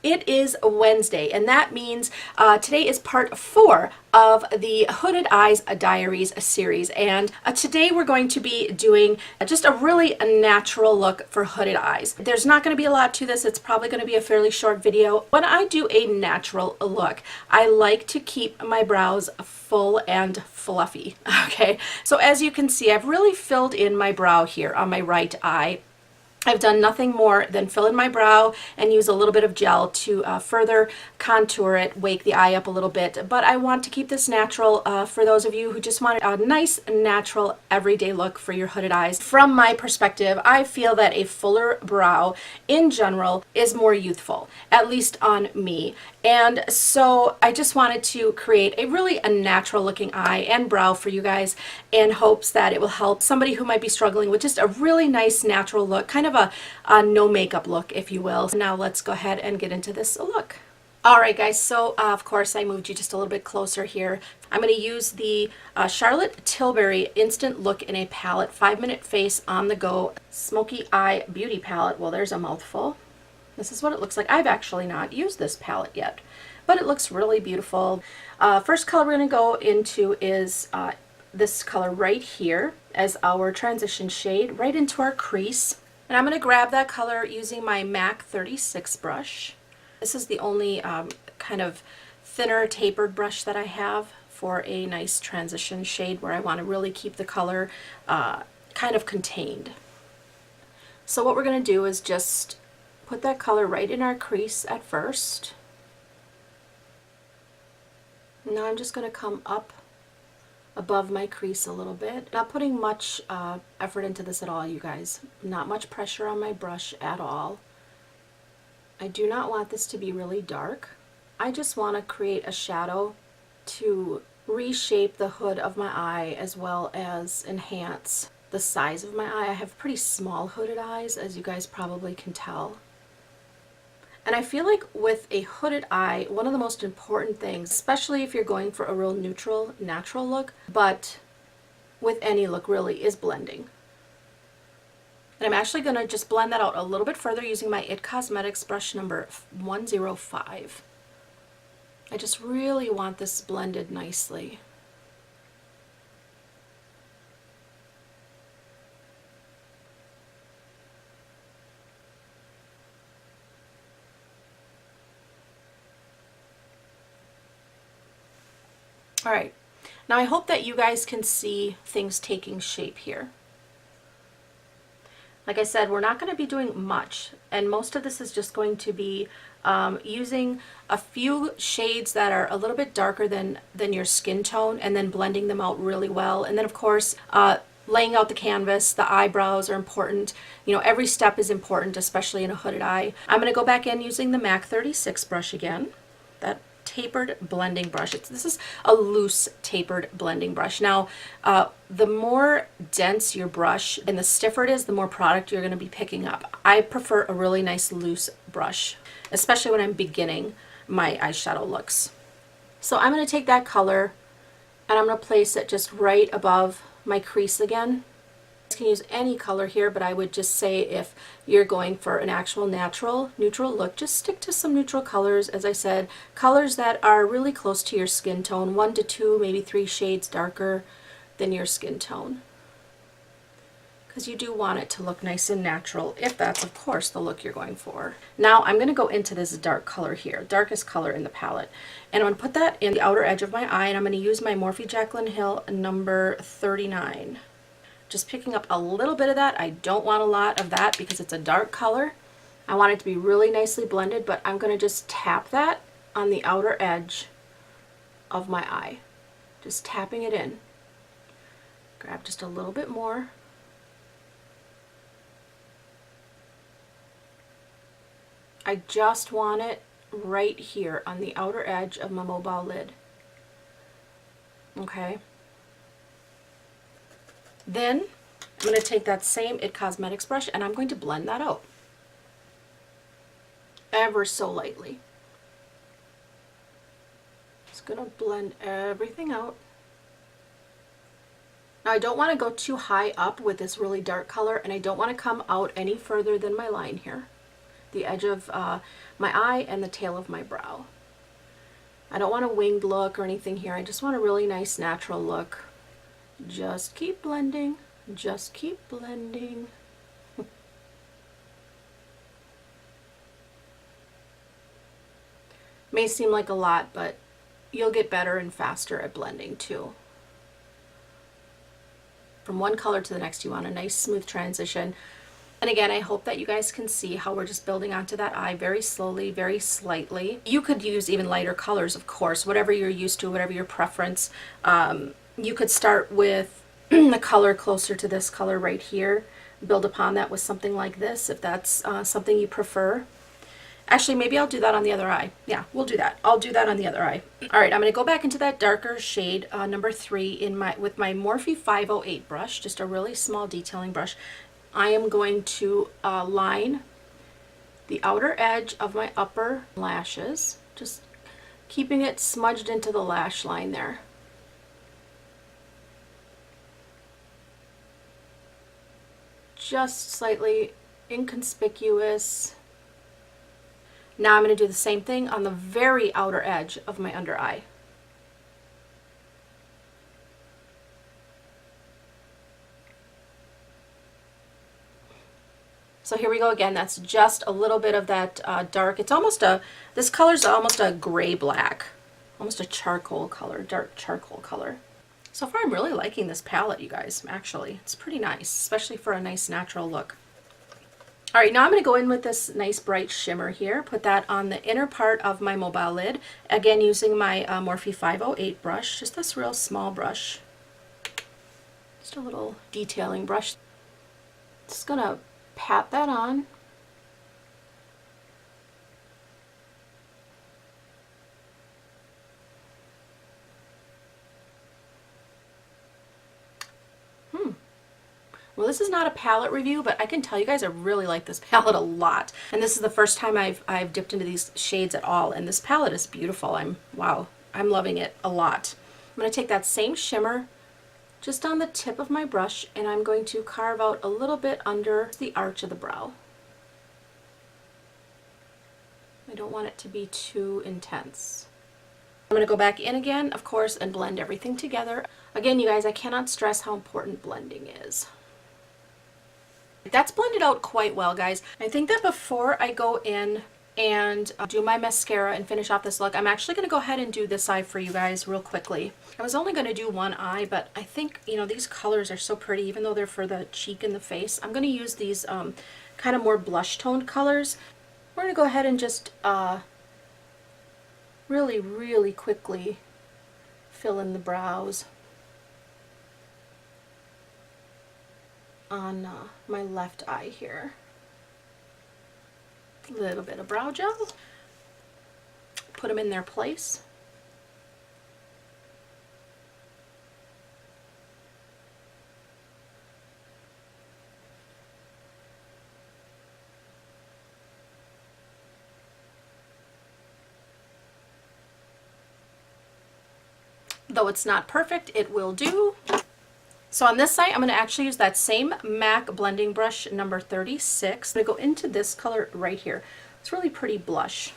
It is Wednesday, and that means today is part 4 of the Hooded Eyes Diaries series. And today we're going to be doing just a really natural look for hooded eyes. There's not going to be a lot to this. It's probably going to be a fairly short video. When I do a natural look, I like to keep my brows full and fluffy. Okay, so as you can see, I've really filled in my brow here on my right eye. I've done nothing more than fill in my brow and use a little bit of gel to further contour it, wake the eye up a little bit. But I want to keep this natural for those of you who just want a nice, natural, everyday look for your hooded eyes. From my perspective, I feel that a fuller brow in general is more youthful, at least on me. And so I just wanted to create a really natural looking eye and brow for you guys in hopes that it will help somebody who might be struggling with just a really nice natural look, kind of a no makeup look, if you will. Now let's go ahead and get into this look. Alright guys, so of course I moved you just a little bit closer here. I'm going to use the Charlotte Tilbury Instant Look in a Palette 5-Minute Face on the Go Smoky Eye Beauty Palette. Well, there's a mouthful. This is what it looks like. I've actually not used this palette yet, but it looks really beautiful. First color we're going to go into is this color right here as our transition shade right into our crease. And I'm going to grab that color using my MAC 36 brush. This is the only kind of thinner tapered brush that I have for a nice transition shade where I want to really keep the color kind of contained. So what we're going to do is just put that color right in our crease at first. Now I'm just going to come up above my crease a little bit. Not putting much effort into this at all, you guys. Not much pressure on my brush at all. I do not want this to be really dark. I just want to create a shadow to reshape the hood of my eye as well as enhance the size of my eye. I have pretty small hooded eyes, as you guys probably can tell. And I feel like with a hooded eye, one of the most important things, especially if you're going for a real neutral, natural look, but with any look really, is blending. And I'm actually going to just blend that out a little bit further using my IT Cosmetics brush number 105. I just really want this blended nicely. Alright, now I hope that you guys can see things taking shape here. Like I said, we're not going to be doing much, and most of this is just going to be using a few shades that are a little bit darker than your skin tone, and then blending them out really well. And then of course, laying out the canvas. The eyebrows are important. You know, every step is important, especially in a hooded eye. I'm going to go back in using the MAC 36 brush again. That tapered blending brush. This is a loose tapered blending brush. Now the more dense your brush and the stiffer it is, the more product you're going to be picking up. I prefer a really nice loose brush, especially when I'm beginning my eyeshadow looks. So I'm going to take that color and I'm going to place it just right above my crease again. You can use any color here, but I would just say if you're going for an actual neutral look, just stick to some neutral colors. As I said, colors that are really close to your skin tone, 1 to 2, maybe 3 shades darker than your skin tone, because you do want it to look nice and natural, if that's of course the look you're going for. Now I'm going to go into this dark color here, darkest color in the palette, and I'm going to put that in the outer edge of my eye, and I'm going to use my Morphe Jaclyn Hill number 39. Just picking up a little bit of that. I don't want a lot of that because it's a dark color. I want it to be really nicely blended, but I'm going to just tap that on the outer edge of my eye. Just tapping it in. Grab just a little bit more. I just want it right here on the outer edge of my mobile lid. Okay. Then I'm going to take that same IT Cosmetics brush and I'm going to blend that out ever so lightly. Just going to blend everything out. Now I don't want to go too high up with this really dark color, and I don't want to come out any further than my line here. the edge of my eye and the tail of my brow. I don't want a winged look or anything here. I just want a really nice natural look. Just keep blending. Just keep blending. May seem like a lot, but you'll get better and faster at blending too. From one color to the next, you want a nice smooth transition. And again, I hope that you guys can see how we're just building onto that eye very slowly, very slightly. You could use even lighter colors, of course, whatever you're used to, whatever your preference. You could start with the color closer to this color right here. Build upon that with something like this, if that's something you prefer. Actually, maybe I'll do that on the other eye. Yeah, we'll do that. I'll do that on the other eye. All right, I'm going to go back into that darker shade, number 3, with my Morphe 508 brush, just a really small detailing brush. I am going to line the outer edge of my upper lashes, just keeping it smudged into the lash line there. Just slightly inconspicuous. Now I'm going to do the same thing on the very outer edge of my under eye. So here we go again. That's just a little bit of that dark. It's almost this color's almost a gray black, almost a charcoal color, dark charcoal color. So far I'm really liking this palette, you guys, actually. It's pretty nice, especially for a nice natural look. All right, now I'm going to go in with this nice bright shimmer here. Put that on the inner part of my mobile lid. Again, using my Morphe 508 brush, just this real small brush. Just a little detailing brush. Just going to pat that on. Well, this is not a palette review, but I can tell you guys I really like this palette a lot. And this is the first time I've dipped into these shades at all, and this palette is beautiful. Wow, I'm loving it a lot. I'm going to take that same shimmer just on the tip of my brush, and I'm going to carve out a little bit under the arch of the brow. I don't want it to be too intense. I'm going to go back in again, of course, and blend everything together. Again, you guys, I cannot stress how important blending is. That's blended out quite well, guys. I think that before I go in and do my mascara and finish off this look, I'm actually going to go ahead and do this eye for you guys real quickly. I was only going to do one eye, but I think, you know, these colors are so pretty, even though they're for the cheek and the face. I'm going to use these kind of more blush toned colors. We're going to go ahead and just really, really quickly fill in the brows on my left eye here. A little bit of brow gel. Put them in their place. Though it's not perfect, it will do. So on this side, I'm going to actually use that same MAC blending brush number 36. I'm going to go into this color right here. It's really pretty blush.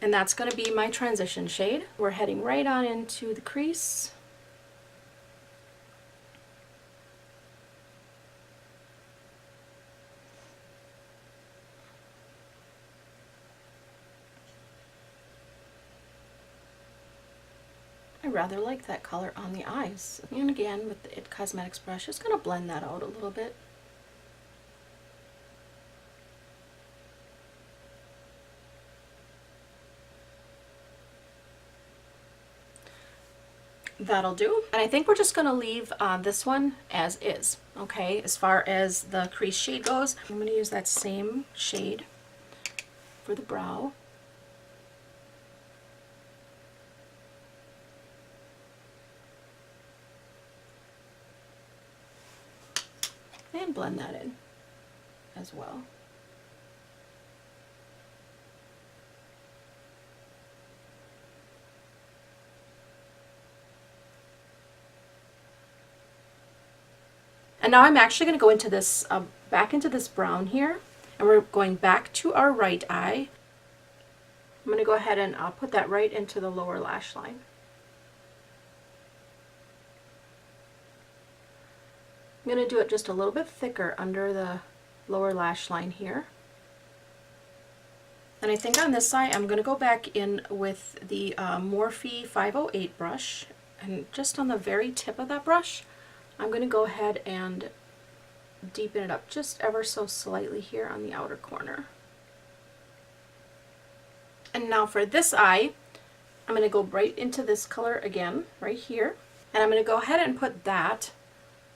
And that's going to be my transition shade. We're heading right on into the crease. I rather like that color on the eyes. And again, with the IT Cosmetics brush, just going to blend that out a little bit. That'll do. And I think we're just going to leave this one as is, okay? As far as the crease shade goes, I'm going to use that same shade for the brow. And blend that in as well. And now I'm actually going to go into this, back into this brown here. And we're going back to our right eye. I'm going to go ahead and put that right into the lower lash line. I'm going to do it just a little bit thicker under the lower lash line here. And I think on this side I'm going to go back in with the Morphe 508 brush, and just on the very tip of that brush I'm going to go ahead and deepen it up just ever so slightly here on the outer corner. And now for this eye, I'm going to go right into this color again, right here, and I'm going to go ahead and put that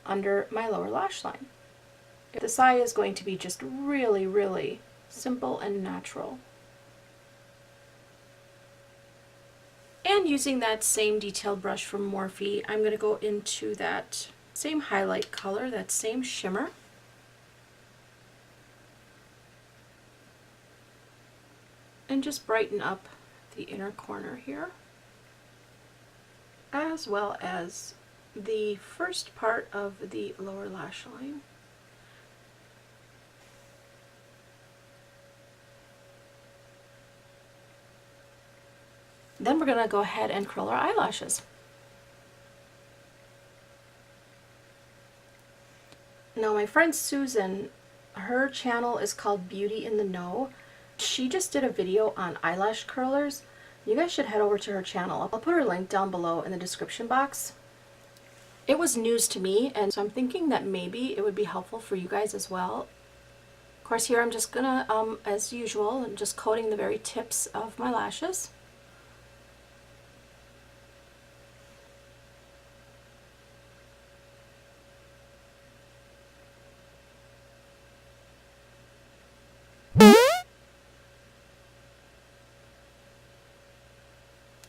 under my lower lash line. This eye is going to be just really, really simple and natural. And using that same detail brush from Morphe, I'm going to go into that same highlight color, that same shimmer. And just brighten up the inner corner here, as well as the first part of the lower lash line. Then we're going to go ahead and curl our eyelashes. Now my friend Susan, her channel is called Beauty in the Know. She just did a video on eyelash curlers. You guys should head over to her channel. I'll put her link down below in the description box. It was news to me, and so I'm thinking that maybe it would be helpful for you guys as well. Of course, here I'm just gonna, as usual, I'm just coating the very tips of my lashes.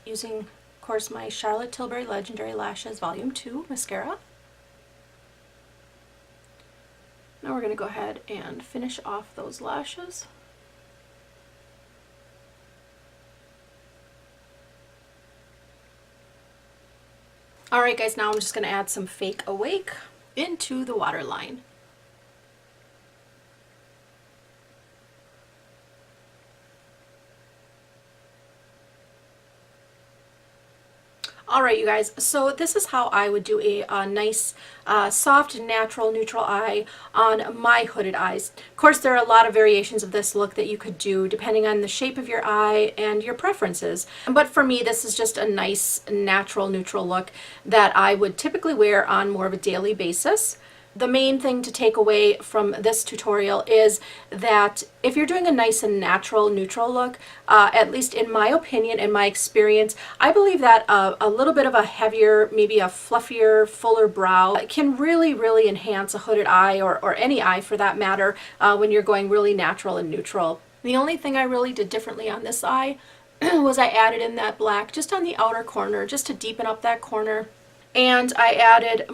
Using, of course, my Charlotte Tilbury Legendary Lashes Volume 2 mascara. Now we're going to go ahead and finish off those lashes. Alright guys, now I'm just going to add some Fake Awake into the waterline. Alright you guys, so this is how I would do a nice, soft, natural, neutral eye on my hooded eyes. Of course, there are a lot of variations of this look that you could do depending on the shape of your eye and your preferences. But for me, this is just a nice, natural, neutral look that I would typically wear on more of a daily basis. The main thing to take away from this tutorial is that if you're doing a nice and natural neutral look, at least in my opinion, in my experience, I believe that a little bit of a heavier, maybe a fluffier, fuller brow can really, really enhance a hooded eye, or any eye for that matter, when you're going really natural and neutral. The only thing I really did differently on this eye was I added in that black just on the outer corner, just to deepen up that corner. And I added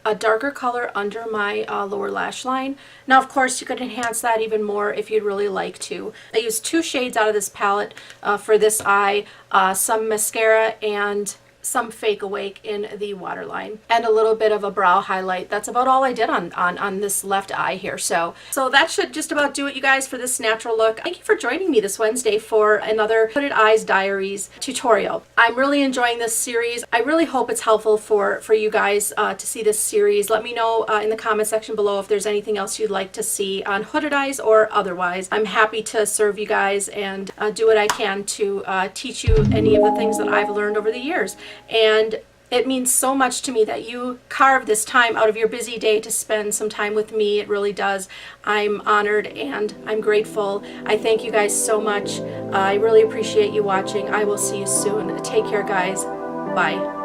a darker color under my lower lash line. Now of course you could enhance that even more if you'd really like to. I used 2 shades out of this palette for this eye, some mascara and some Fake Awake in the waterline, and a little bit of a brow highlight. That's about all I did on this left eye here. So that should just about do it, you guys, for this natural look. Thank you for joining me this Wednesday for another Hooded Eyes Diaries tutorial. I'm really enjoying this series. I really hope it's helpful for you guys to see this series. Let me know in the comment section below if there's anything else you'd like to see on hooded eyes or otherwise. I'm happy to serve you guys and do what I can to teach you any of the things that I've learned over the years. And it means so much to me that you carve this time out of your busy day to spend some time with me. It really does. I'm honored and I'm grateful. I thank you guys so much. I really appreciate you watching. I will see you soon. Take care, guys. Bye.